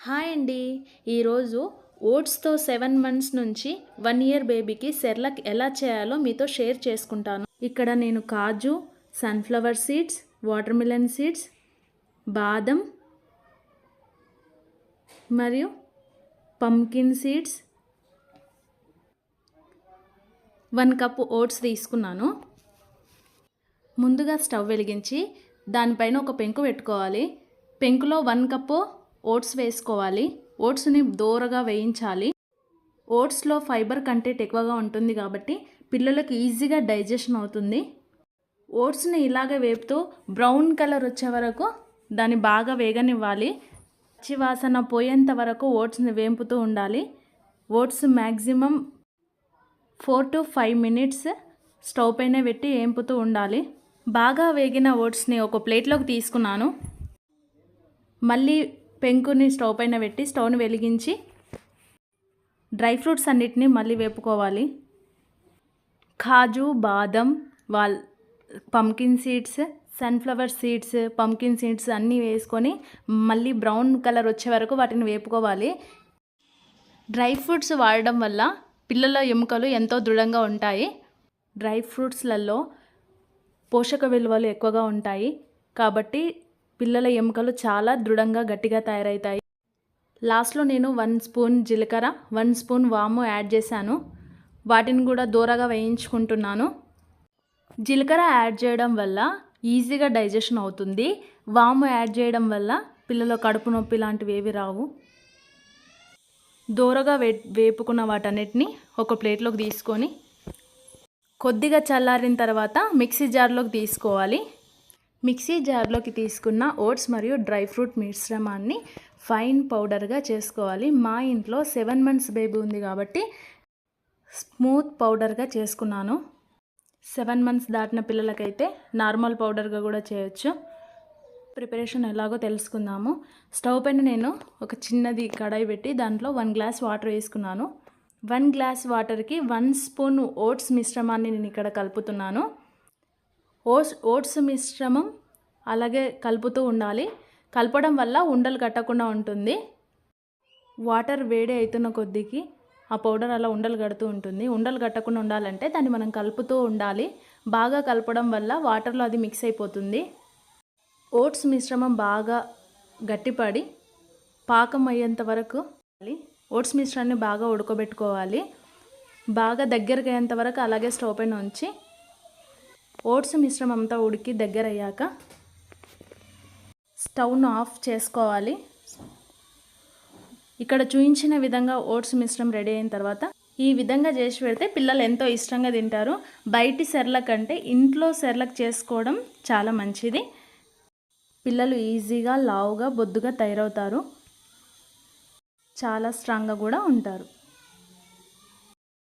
Hi అండి. ఈరోజు ఓట్స్తో 7 months నుంచి 1 ఇయర్ బేబీకి సెర్లాక్ ఎలా చేయాలో మీతో షేర్ చేసుకుంటాను. ఇక్కడ నేను కాజు, sunflower seeds, watermelon seeds, బాదం మరియు పంకిన్ సీడ్స్ 1 కప్పు ఓట్స్ తీసుకున్నాను. ముందుగా స్టవ్ వెలిగించి దానిపైన ఒక పెంకు పెట్టుకోవాలి. పెంకులో 1 కప్పు ఓట్స్ వేసుకోవాలి. ఓట్స్ని దోరగా వేయించాలి. ఓట్స్లో ఫైబర్ కంటెంట్ ఎక్కువగా ఉంటుంది కాబట్టి పిల్లలకు ఈజీగా డైజెషన్ అవుతుంది. ఓట్స్ని ఇలాగే వేపుతూ బ్రౌన్ కలర్ వచ్చే వరకు దాన్ని బాగా వేగనివ్వాలి. పచ్చి వాసన పోయేంత వరకు ఓట్స్ని వేపుతూ ఉండాలి. Oats maximum 4 to 5 minutes stove పైన పెట్టి వేపుతూ ఉండాలి. బాగా వేగిన ఓట్స్ని ఒక ప్లేట్లోకి తీసుకున్నాను. మళ్ళీ పెంకుని స్టవ్ పైన పెట్టి స్టవ్ని వెలిగించి డ్రై ఫ్రూట్స్ అన్నిటిని మళ్ళీ వేపుకోవాలి. కాజు, బాదం, pumpkin seeds, sunflower seeds, pumpkin seeds అన్నీ వేసుకొని మళ్ళీ బ్రౌన్ కలర్ వచ్చే వరకు వాటిని వేపుకోవాలి. డ్రై ఫ్రూట్స్ వాడడం వల్ల పిల్లల ఎముకలు ఎంతో దృఢంగా ఉంటాయి. డ్రై ఫ్రూట్స్లలో పోషక విలువలు ఎక్కువగా ఉంటాయి కాబట్టి పిల్లల ఎముకలు చాలా దృఢంగా గట్టిగా తయారవుతాయి. లాస్ట్లో నేను 1 స్పూన్ జీలకర్ర, 1 స్పూన్ వాము యాడ్ చేశాను. వాటిని కూడా దూరగా వేయించుకుంటున్నాను. జీలకర్ర యాడ్ చేయడం వల్ల ఈజీగా డైజెషన్ అవుతుంది. వాము యాడ్ చేయడం వల్ల పిల్లల కడుపు నొప్పి లాంటివి ఏవి రావు. దూరగా వేపుకున్న వాటన్నిటిని ఒక ప్లేట్లోకి తీసుకొని కొద్దిగా చల్లారిన తర్వాత మిక్సీ జార్లోకి తీసుకోవాలి. మిక్సీ జార్లోకి తీసుకున్న ఓట్స్ మరియు డ్రై ఫ్రూట్ మిశ్రమాన్ని ఫైన్ పౌడర్గా చేసుకోవాలి. మా ఇంట్లో 7 months బేబీ ఉంది కాబట్టి స్మూత్ పౌడర్గా చేసుకున్నాను. 7 months దాటిన పిల్లలకైతే నార్మల్ పౌడర్గా కూడా చేయొచ్చు. ప్రిపరేషన్ ఎలాగో తెలుసుకుందాము. స్టవ్ పైన నేను ఒక చిన్నది కడాయి పెట్టి దాంట్లో 1 గ్లాస్ వాటర్ వేసుకున్నాను. 1 గ్లాస్ వాటర్కి 1 స్పూన్ ఓట్స్ మిశ్రమాన్ని నేను ఇక్కడ కలుపుతున్నాను. ఓట్స్ మిశ్రమం అలాగే కలుపుతూ ఉండాలి. కలపడం వల్ల ఉండలు కట్టకుండా ఉంటుంది. వాటర్ వేడి అవుతున్న కొద్దికి ఆ పౌడర్ అలా ఉండలు కడుతూ ఉంటుంది. ఉండలు కట్టకుండా ఉండాలంటే దాన్ని మనం కలుపుతూ ఉండాలి. బాగా కలపడం వల్ల వాటర్లో అది మిక్స్ అయిపోతుంది. ఓట్స్ మిశ్రమం బాగా గట్టిపడి పాకం అయ్యేంత వరకు ఓట్స్ మిశ్రమాన్ని బాగా ఉడకబెట్టుకోవాలి. బాగా దగ్గరకు అయ్యేంత వరకు అలాగే స్టవ్ పైన ఉంచి ఓట్స్ మిశ్రమం అంతా ఉడికి దగ్గర అయ్యాక స్టవ్ను ఆఫ్ చేసుకోవాలి. ఇక్కడ చూపించిన విధంగా ఓట్స్ మిశ్రమం రెడీ అయిన తర్వాత ఈ విధంగా చేసి పెడితే పిల్లలు ఎంతో ఇష్టంగా తింటారు. బయటి సెర్లాక్ అంటే ఇంట్లో సెర్లాక్ చేసుకోవడం చాలా మంచిది. పిల్లలు ఈజీగా లావుగా బొద్దుగా తయారవుతారు. చాలా స్ట్రాంగ్గా కూడా ఉంటారు.